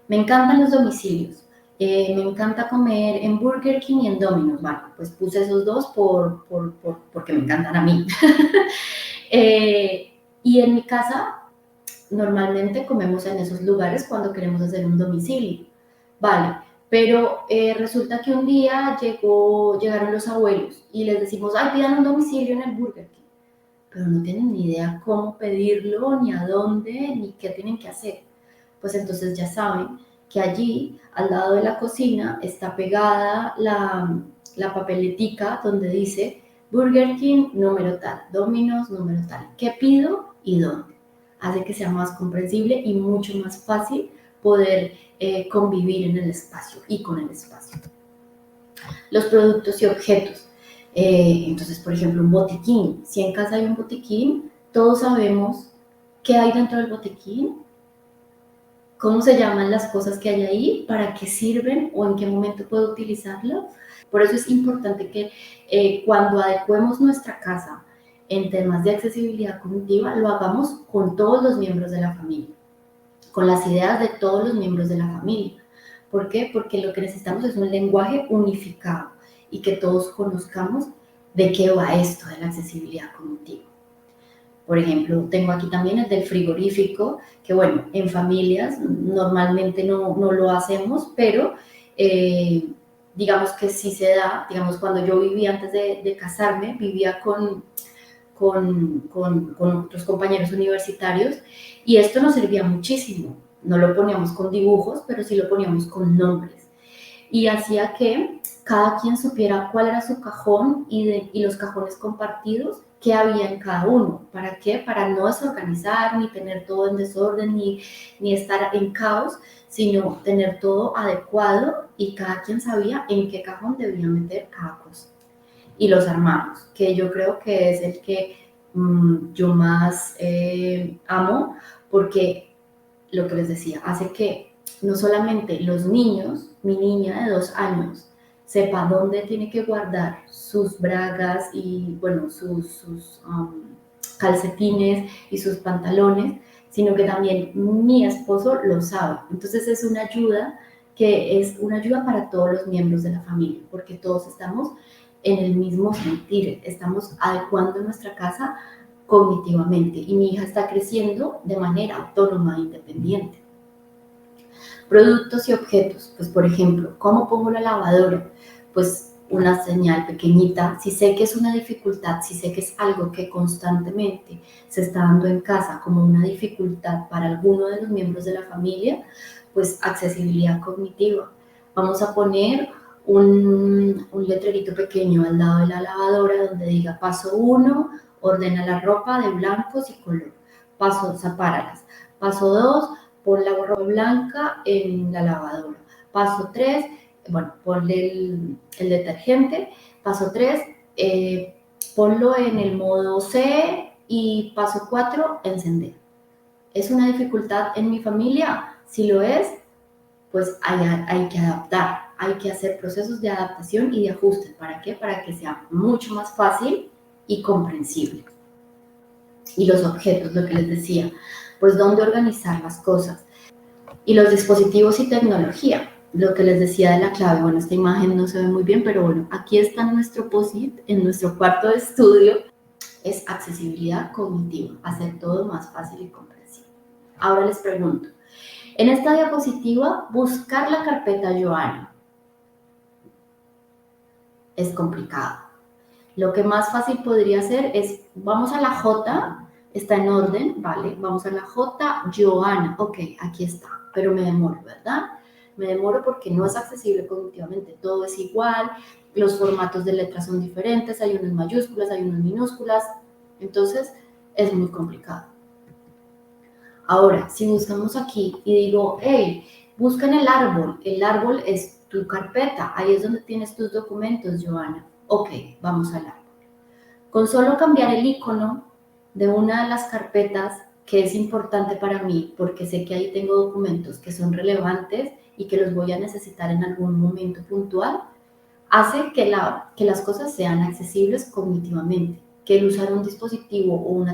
Me encantan los domicilios. Me encanta comer en Burger King y en Domino's. Bueno, pues puse esos dos porque me encantan a mí. Y en mi casa normalmente comemos en esos lugares cuando queremos hacer un domicilio. Vale, pero resulta que un día llegaron los abuelos y les decimos, ay, pidan un domicilio en el Burger King. Pero no tienen ni idea cómo pedirlo, ni a dónde, ni qué tienen que hacer. Pues entonces ya saben que allí, al lado de la cocina, está pegada la papeletica donde dice Burger King número tal, Domino's número tal, qué pido y dónde. Hace que sea más comprensible y mucho más fácil poder convivir en el espacio y con el espacio. Los productos y objetos. Entonces, por ejemplo, un botiquín. Si en casa hay un botiquín, todos sabemos qué hay dentro del botiquín, cómo se llaman las cosas que hay ahí, para qué sirven o en qué momento puedo utilizarlo. Por eso es importante que cuando adecuemos nuestra casa en temas de accesibilidad cognitiva, lo hagamos con todos los miembros de la familia, con las ideas de todos los miembros de la familia. ¿Por qué? Porque lo que necesitamos es un lenguaje unificado y que todos conozcamos de qué va esto de la accesibilidad cognitiva. Por ejemplo, tengo aquí también el del frigorífico, que bueno, en familias normalmente no lo hacemos, pero digamos que sí se da. Digamos, cuando yo vivía antes de casarme, vivía con otros compañeros universitarios y esto nos servía muchísimo. No lo poníamos con dibujos, pero sí lo poníamos con nombres. Y hacía que cada quien supiera cuál era su cajón y los cajones compartidos, qué había en cada uno. ¿Para qué? Para no desorganizar, ni tener todo en desorden, ni estar en caos, sino tener todo adecuado y cada quien sabía en qué cajón debía meter cada cosa. Y los armarios, que yo creo que es el que yo más amo, porque lo que les decía, hace que no solamente los niños, mi niña de 2 años, sepa dónde tiene que guardar sus bragas y, bueno, sus calcetines y sus pantalones, sino que también mi esposo lo sabe. Entonces es una ayuda que es una ayuda para todos los miembros de la familia, porque todos estamos en el mismo sentir, estamos adecuando nuestra casa cognitivamente y mi hija está creciendo de manera autónoma e independiente. Productos y objetos, pues por ejemplo, ¿cómo pongo la lavadora? Pues una señal pequeñita, si sé que es una dificultad, si sé que es algo que constantemente se está dando en casa como una dificultad para alguno de los miembros de la familia, pues accesibilidad cognitiva. Vamos a poner un letrerito pequeño al lado de la lavadora donde diga paso 1, ordena la ropa de blancos y color. Paso 2, sepáralas. Paso 2, pon la ropa blanca en la lavadora. Paso 3, bueno, ponle el detergente. Paso 3, ponlo en el modo C y paso 4, encender. ¿Es una dificultad en mi familia? Si lo es, pues hay que adaptar, hay que hacer procesos de adaptación y de ajuste. ¿Para qué? Para que sea mucho más fácil y comprensible. Y los objetos, lo que les decía, pues dónde organizar las cosas. Y los dispositivos y tecnología, lo que les decía de la clave. Bueno, esta imagen no se ve muy bien, pero bueno, aquí está en nuestro POSIT, en nuestro cuarto de estudio, es accesibilidad cognitiva, hacer todo más fácil y comprensible. Ahora les pregunto, en esta diapositiva, buscar la carpeta Joana es complicado. Lo que más fácil podría ser es, vamos a la J, está en orden, ¿vale? Vamos a la J, Joana, ok, aquí está, pero me demoro, ¿verdad? Me demoro porque no es accesible cognitivamente, todo es igual, los formatos de letras son diferentes, hay unas mayúsculas, hay unas minúsculas, entonces es muy complicado. Ahora, si buscamos aquí y digo, hey, busca en el árbol es tu carpeta, ahí es donde tienes tus documentos, Joana. Ok, vamos al árbol. Con solo cambiar el icono de una de las carpetas que es importante para mí, porque sé que ahí tengo documentos que son relevantes y que los voy a necesitar en algún momento puntual, hace que las cosas sean accesibles cognitivamente, que el usar un dispositivo o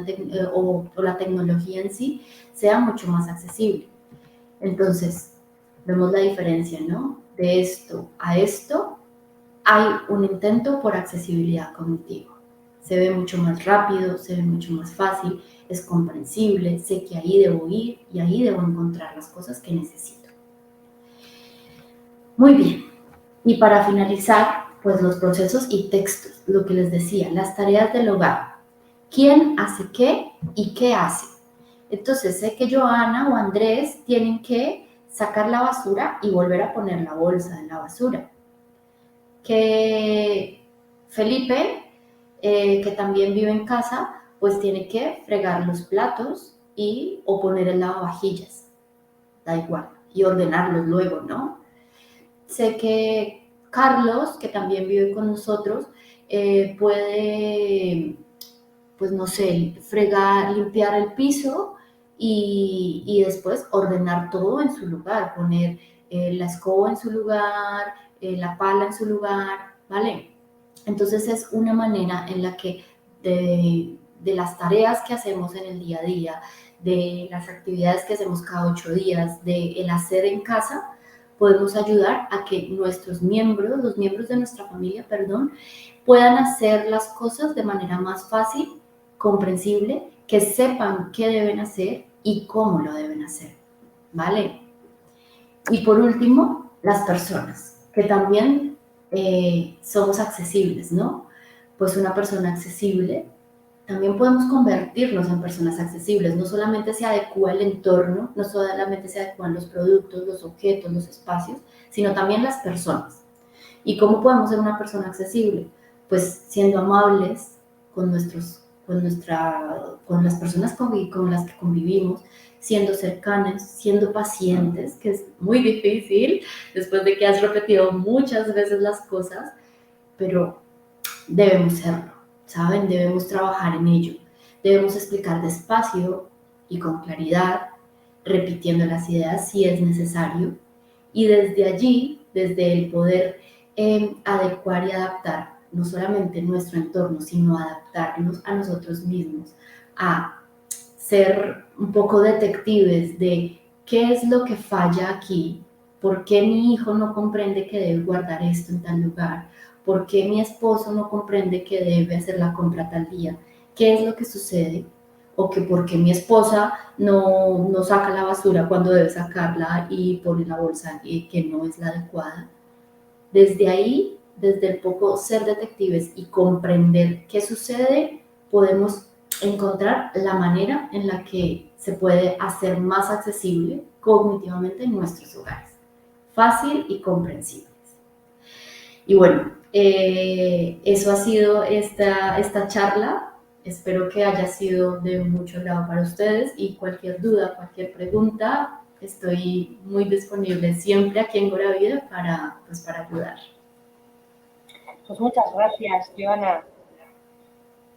la tecnología en sí sea mucho más accesible. Entonces, vemos la diferencia, ¿no? De esto a esto hay un intento por accesibilidad cognitiva. Se ve mucho más rápido, se ve mucho más fácil, es comprensible, sé que ahí debo ir y ahí debo encontrar las cosas que necesito. Muy bien. Y para finalizar, pues los procesos y textos, lo que les decía, las tareas del hogar. ¿Quién hace qué y qué hace? Entonces sé que Joana o Andrés tienen que sacar la basura y volver a poner la bolsa en la basura. Que Felipe, que también vive en casa, pues tiene que fregar los platos o poner el lavavajillas, da igual, y ordenarlos luego, ¿no? Sé que Carlos, que también vive con nosotros, puede, pues no sé, fregar, limpiar el piso y después ordenar todo en su lugar, poner la escoba en su lugar, la pala en su lugar, ¿vale? Entonces es una manera en la que de las tareas que hacemos en el día a día, de las actividades que hacemos cada 8 días, de el hacer en casa, podemos ayudar a que nuestros miembros, los miembros de nuestra familia, perdón, puedan hacer las cosas de manera más fácil, comprensible, que sepan qué deben hacer y cómo lo deben hacer, ¿vale? Y por último, las personas, que también somos accesibles, ¿no? Pues una persona accesible, también podemos convertirnos en personas accesibles, no solamente se adecua el entorno, no solamente se adecuan los productos, los objetos, los espacios, sino también las personas. ¿Y cómo podemos ser una persona accesible? Pues siendo amables con con las personas con las que convivimos, siendo cercanas, siendo pacientes, que es muy difícil después de que has repetido muchas veces las cosas, pero debemos serlo, ¿saben? Debemos trabajar en ello. Debemos explicar despacio y con claridad, repitiendo las ideas si es necesario, y desde allí, desde el poder adecuar y adaptar no solamente nuestro entorno, sino adaptarnos a nosotros mismos, a ser un poco detectives de qué es lo que falla aquí, por qué mi hijo no comprende que debe guardar esto en tal lugar, por qué mi esposo no comprende que debe hacer la compra tal día, qué es lo que sucede, o que por qué mi esposa no saca la basura cuando debe sacarla y pone la bolsa que no es la adecuada. Desde ahí, desde el poco ser detectives y comprender qué sucede, podemos encontrar la manera en la que se puede hacer más accesible cognitivamente en nuestros hogares. Fácil y comprensibles. Y bueno, eso ha sido esta charla. Espero que haya sido de mucho agrado para ustedes y cualquier duda, cualquier pregunta, estoy muy disponible siempre aquí en Gora Vida para ayudar. Pues muchas gracias, Joana.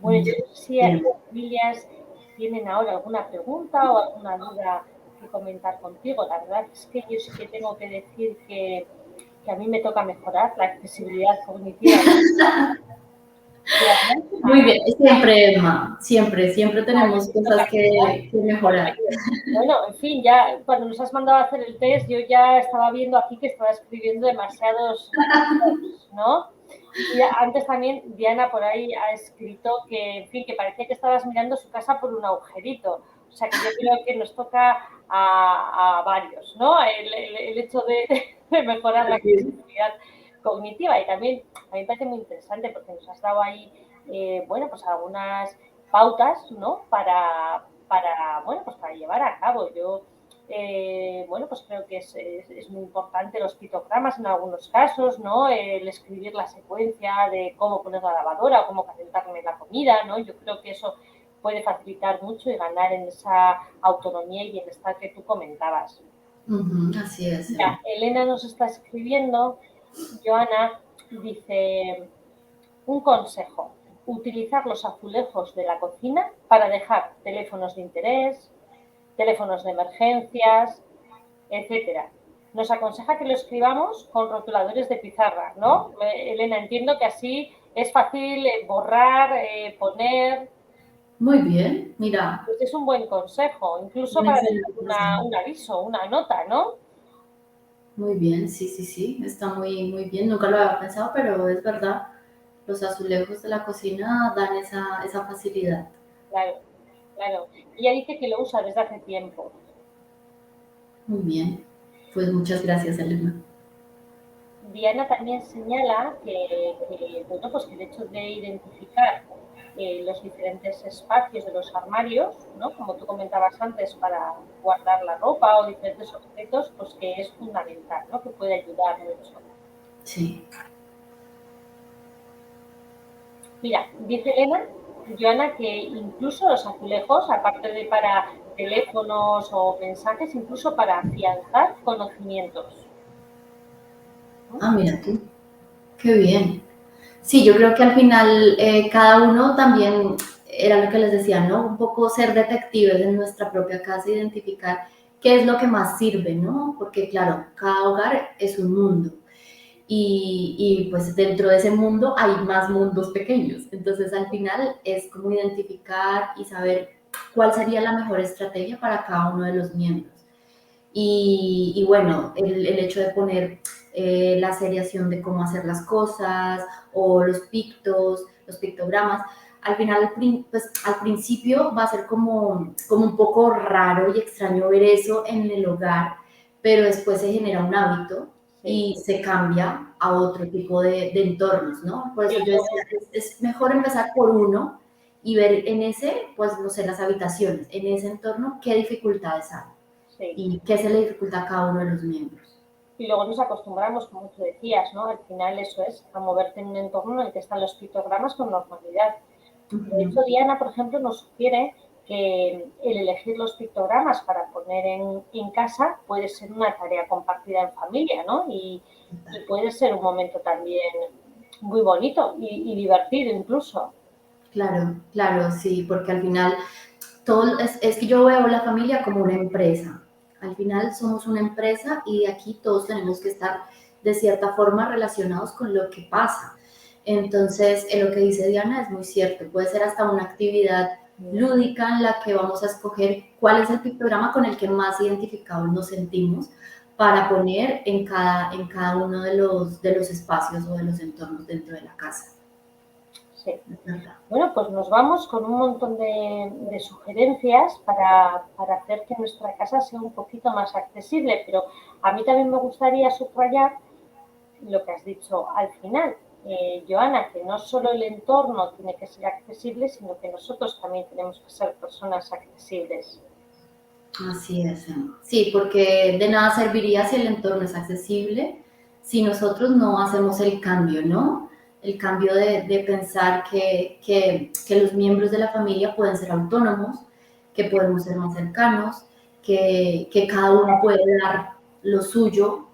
Bueno, yo no sé si las familias tienen ahora alguna pregunta o alguna duda que comentar contigo. La verdad es que yo sí que tengo que decir que a mí me toca mejorar la accesibilidad cognitiva. Muy bien, siempre, Emma, siempre tenemos cosas que mejorar. Bueno, en fin, ya cuando nos has mandado a hacer el test, yo ya estaba viendo aquí que estaba escribiendo demasiados, ¿no? Y antes también Diana por ahí ha escrito que, en fin, que parecía que estabas mirando su casa por un agujerito. O sea, que yo creo que nos toca a varios, ¿no? El hecho de mejorar la accesibilidad cognitiva. Y también a mí me parece muy interesante porque nos has dado ahí, bueno, pues algunas pautas, ¿no? Para llevar a cabo. Yo, bueno, pues creo que es muy importante los pictogramas en algunos casos, ¿no? El escribir la secuencia de cómo poner la lavadora o cómo calentarme la comida, ¿no? Yo creo que eso puede facilitar mucho y ganar en esa autonomía y bienestar que tú comentabas. Así es. Mira, Elena nos está escribiendo, Joana dice, un consejo, utilizar los azulejos de la cocina para dejar teléfonos de interés, teléfonos de emergencias, etcétera. Nos aconseja que lo escribamos con rotuladores de pizarra, ¿no? Elena, entiendo que así es fácil borrar, poner. Muy bien, mira. Pues es un buen consejo, incluso para dejar un aviso, una nota, ¿no? Muy bien, sí, está muy bien. Nunca lo había pensado, pero es verdad. Los azulejos de la cocina dan esa facilidad. Claro. Ella dice que lo usa desde hace tiempo. Muy bien. Pues muchas gracias, Elena. Diana también señala bueno, pues que el hecho de identificar los diferentes espacios de los armarios, ¿no? Como tú comentabas antes, para guardar la ropa o diferentes objetos, pues que es fundamental, ¿no? Que puede ayudar mucho. Sí. Mira, dice Elena, Joana, que incluso los azulejos, aparte de para teléfonos o mensajes, incluso para afianzar conocimientos. Ah, mira tú. Qué bien. Sí, yo creo que al final cada uno también, era lo que les decía, ¿no? Un poco ser detectives en nuestra propia casa, identificar qué es lo que más sirve, ¿no? Porque claro, cada hogar es un mundo y pues dentro de ese mundo hay más mundos pequeños. Entonces al final es como identificar y saber cuál sería la mejor estrategia para cada uno de los miembros. Y bueno, el hecho de poner la seriación de cómo hacer las cosas o los pictos, los pictogramas, al final, pues al principio va a ser como un poco raro y extraño ver eso en el hogar, pero después se genera un hábito y se cambia a otro tipo de entornos, ¿no? Por eso yo decía, es mejor empezar por uno y ver en ese, pues no sé, las habitaciones, en ese entorno, qué dificultades hay. Sí. Y qué se le dificulta a cada uno de los miembros. Y luego nos acostumbramos, como tú decías, ¿no? Al final eso es, a moverte en un entorno en el que están los pictogramas con normalidad. De hecho, Diana, por ejemplo, nos sugiere que el elegir los pictogramas para poner en casa puede ser una tarea compartida en familia, ¿no? Y puede ser un momento también muy bonito y divertido incluso. Claro, sí, porque al final todo es que yo veo la familia como una empresa. Al final somos una empresa y aquí todos tenemos que estar de cierta forma relacionados con lo que pasa. Entonces, en lo que dice Diana es muy cierto, puede ser hasta una actividad lúdica en la que vamos a escoger cuál es el pictograma con el que más identificados nos sentimos para poner en cada uno de los espacios o de los entornos dentro de la casa. Sí. Bueno, pues nos vamos con un montón de sugerencias para hacer que nuestra casa sea un poquito más accesible, pero a mí también me gustaría subrayar lo que has dicho al final, Joana, que no solo el entorno tiene que ser accesible, sino que nosotros también tenemos que ser personas accesibles. Así es, Emma. Sí, porque de nada serviría si el entorno es accesible, si nosotros no hacemos el cambio, ¿no? El cambio de pensar que los miembros de la familia pueden ser autónomos, que podemos ser más cercanos, que cada uno puede dar lo suyo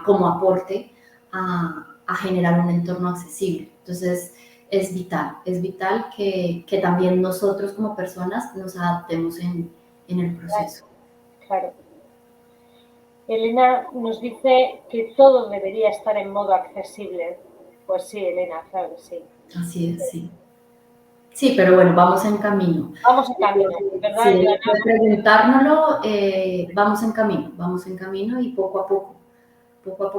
como aporte a generar un entorno accesible. Entonces, es vital que también nosotros como personas nos adaptemos en el proceso. Claro. Elena nos dice que todo debería estar en modo accesible. Pues sí, Elena, claro que sí. Así es, sí. Sí, pero bueno, vamos en camino. Vamos en camino, ¿verdad, Sí, Joana? de preguntárnoslo, vamos en camino y poco a poco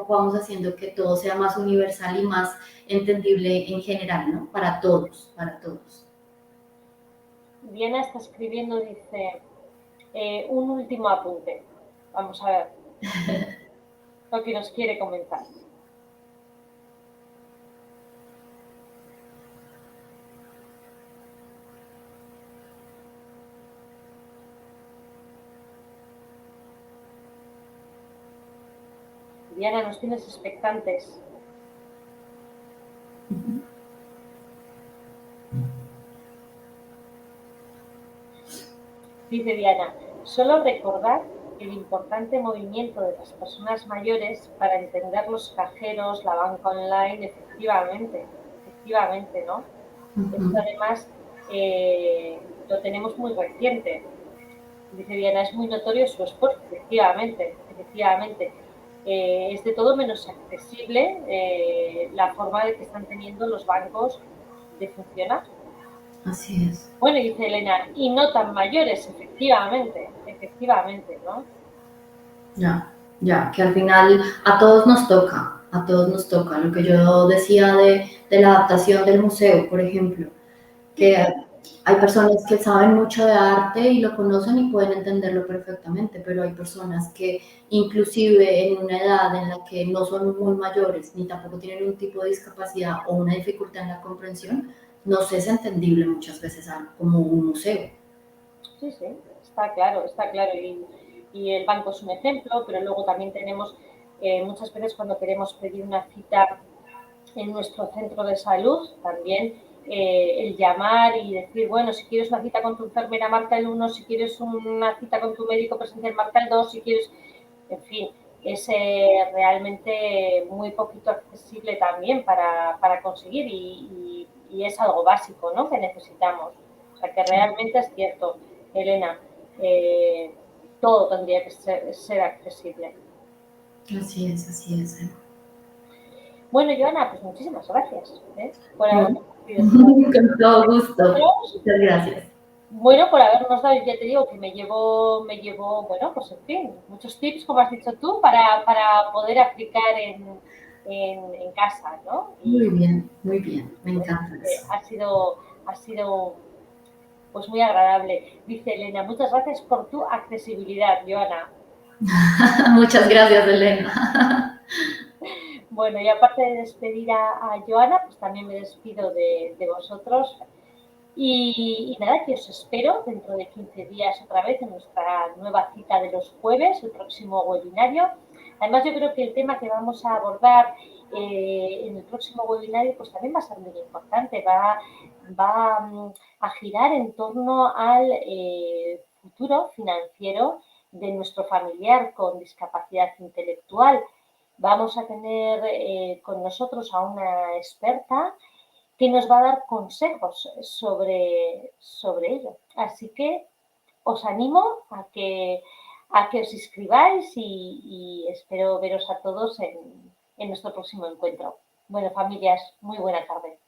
vamos haciendo que todo sea más universal y más entendible en general, ¿no? Para todos, para todos. Diana está escribiendo, dice, un último apunte. Vamos a ver lo que nos quiere comentar. Diana, nos tienes expectantes. Dice Diana, solo recordar el importante movimiento de las personas mayores para entender los cajeros, la banca online, efectivamente, ¿no? Esto además lo tenemos muy reciente. Dice Diana, es muy notorio su esfuerzo, efectivamente. Es de todo menos accesible la forma de que están teniendo los bancos de funcionar. Así es. Bueno, dice Elena, y no tan mayores, efectivamente, ¿no? Ya, que al final a todos nos toca. Lo que yo decía de la adaptación del museo, por ejemplo, que hay personas que saben mucho de arte y lo conocen y pueden entenderlo perfectamente, pero hay personas que inclusive en una edad en la que no son muy mayores ni tampoco tienen un tipo de discapacidad o una dificultad en la comprensión, no es entendible muchas veces como un museo. Sí, está claro. Y el banco es un ejemplo, pero luego también tenemos muchas veces cuando queremos pedir una cita en nuestro centro de salud, también el llamar y decir, bueno, si quieres una cita con tu enfermera, marca el 1, si quieres una cita con tu médico presencial, marca el 2, si quieres, en fin, es realmente muy poquito accesible también para conseguir y es algo básico, ¿no?, que necesitamos. O sea, que realmente es cierto, Elena, todo tendría que ser accesible. Así es. Bueno, Joana, pues muchísimas gracias por haberme Con todo gusto. Muchas gracias. Bueno, por habernos dado, ya te digo que me llevo, bueno, pues en fin, muchos tips, como has dicho tú, para poder aplicar en casa, ¿no? Muy bien, me encanta eso. Ha sido pues muy agradable. Dice Elena, muchas gracias por tu accesibilidad, Joana. Muchas gracias, Elena. Bueno, y aparte de despedir a Joana, pues también me despido de vosotros. Y nada, que os espero dentro de 15 días otra vez en nuestra nueva cita de los jueves, el próximo webinario. Además, yo creo que el tema que vamos a abordar en el próximo webinario pues también va a ser muy importante. Va a girar en torno al futuro financiero de nuestro familiar con discapacidad intelectual. Vamos a tener con nosotros a una experta que nos va a dar consejos sobre ello. Así que os animo a a que os inscribáis y espero veros a todos en nuestro próximo encuentro. Bueno, familias, muy buena tarde.